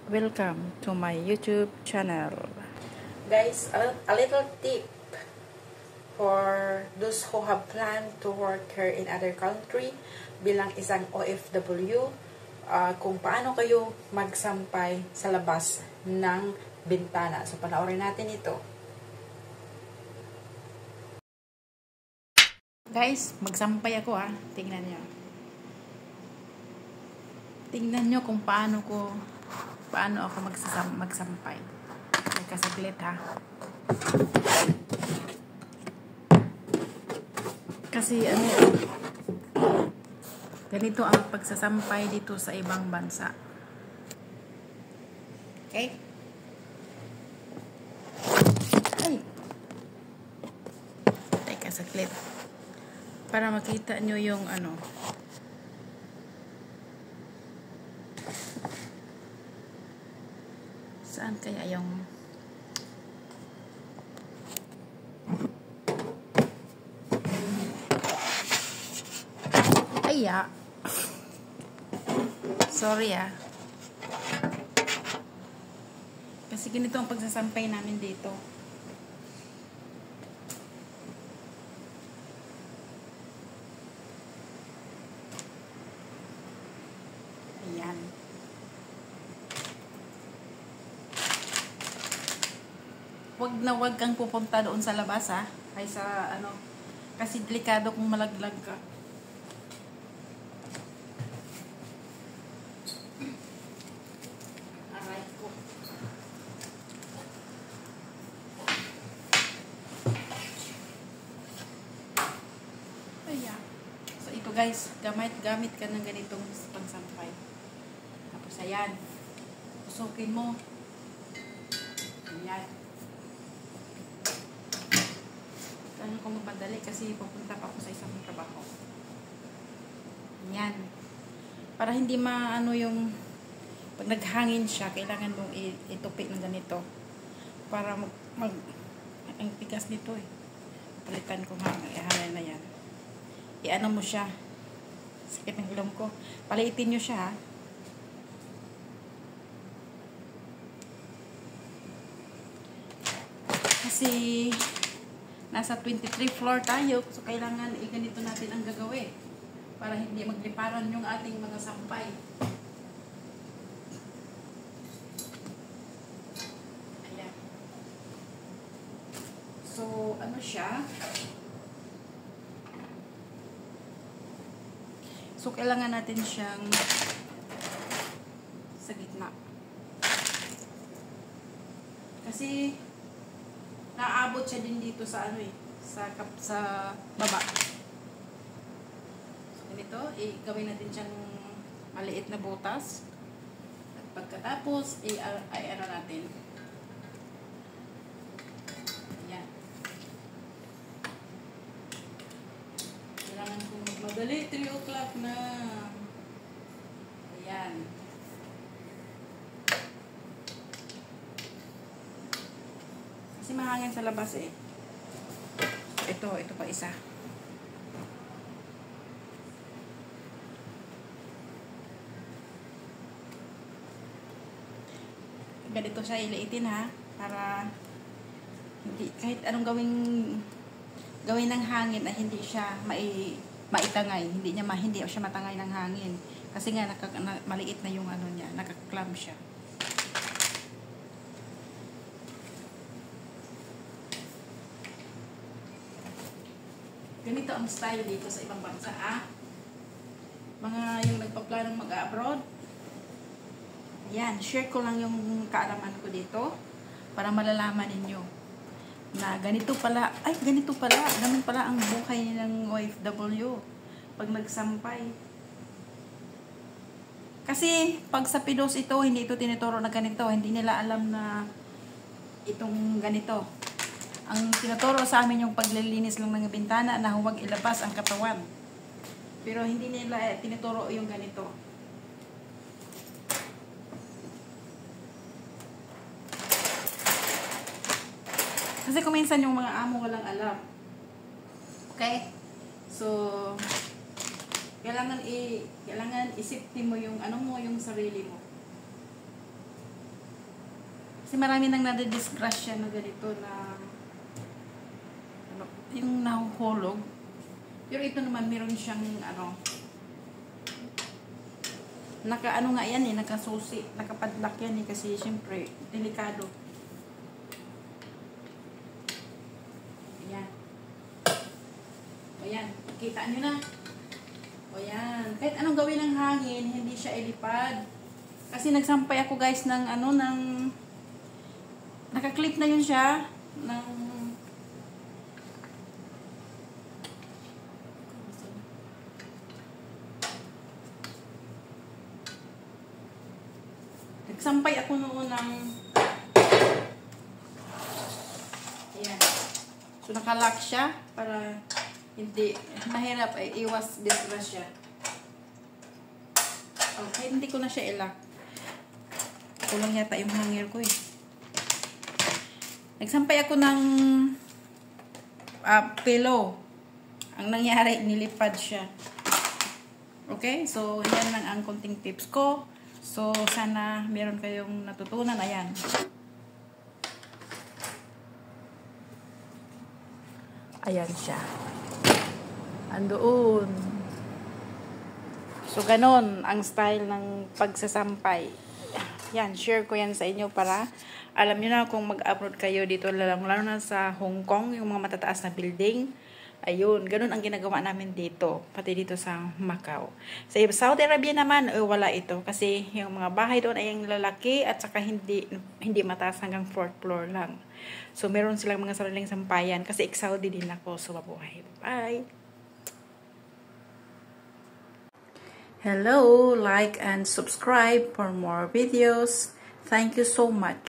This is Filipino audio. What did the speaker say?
Welcome to my YouTube channel. Guys, a little tip for those who have planned to work here in other country bilang isang OFW, kung paano kayo magsampay sa labas ng bintana. So, panoorin natin ito. Guys, magsampay ako Tingnan nyo. Tingnan nyo kung paano ako magsampay. Teka saglit Kasi ganito ang pagsasampay dito sa ibang bansa. Okay? Ay! Teka saglit. Para makita nyo yung saan kaya yung sorry kasi ganito ang pagsasampay namin dito. Ayan. Wag kang pupunta doon sa labas ay sa kasi delikado kung malaglag ka. Aray ko. Ayan. So ito guys, gamit ka ng ganitong pangsampay. Tapos ayan. Pusukin mo. Ayan. Kailangan ko magmadali kasi pupunta pa ako sa isang trabaho. Ayan. Para hindi yung pag naghangin siya, kailangan mong itupik ng ganito. Para ang tigas nito Palitan ko hangin na yan. I-ano mo siya. Sakit ng ilong ko. Paliitin nyo siya Kasi nasa 23 floor tayo. So kailangan ganito natin ang gagawin. Para hindi magliparan yung ating mga sampay. Ayan. So, siya? So, kailangan natin siyang sa gitna. Kasi, naaabot siya din dito sa sa baba. So, ganito, gawin natin siyang maliit na butas. At pagkatapos, ano natin. Ayan. Kailangan kong magmadali. 3 o'clock na. Ayan. Kasi mahangin sa labas Ito pa isa. Ganito siya iliitin para hindi, kahit anong gawin ng hangin na hindi siya maitangay, hindi siya matangay ng hangin kasi nga maliit na yung niya, nakaklam siya. Ganito ang style dito sa ibang bansa mga yung nagpaplanong mag-abroad. Yan, share ko lang yung kaalaman ko dito para malalaman ninyo na ganito pala, ganun pala ang buhay ng OFW pag nagsampay. Kasi pag sa Pidos hindi ito tinuturo na ganito, hindi nila alam na itong ganito. Ang tinuturo sa amin yung paglilinis lang ng bintana na huwag ilabas ang katawan. Pero hindi nila tinuturo yung ganito. Kasi kung minsan yung mga amo walang alam. Okay? So, kailangan isipin mo yung yung sarili mo. Kasi marami nang nadidisgrasya na ganito na yung nahuhulog. Pero ito naman, meron siyang naka-ano nga yan nakasusi, nakapadlock yan kasi syempre, delikado. Ayan. Ayan, kita nyo na. Ayan, kahit anong gawin ng hangin, hindi siya ilipad. Kasi nagsampay ako guys ng nakaklip na yun siya, nagsampay ako noon ng ayan. So nakalock siya para hindi mahirap ay iwas disgrasya. Okay, hindi ko na siya ilock. Kulang yata yung hanger ko eh. Nagsampay ako ng pillow. Ang nangyari, nilipad siya. Okay, so yan lang ang konting tips ko. So, sana meron kayong natutunan. Ayan. Ayan siya. Andoon. So, ganon ang style ng pagsasampay. Yan, share ko yan sa inyo para alam nyo na kung mag-upload kayo dito, lalo na sa Hong Kong, yung mga matataas na building. Ayun, ganun ang ginagawa namin dito, pati dito sa Macau. Sa Saudi Arabia naman, wala ito. Kasi yung mga bahay doon ay yung lalaki at saka hindi mataas hanggang 4th floor lang. So, meron silang mga sariling sampayan kasi ex-Saudi din ako. So, mabuhay. Bye! Hello! Like and subscribe for more videos. Thank you so much.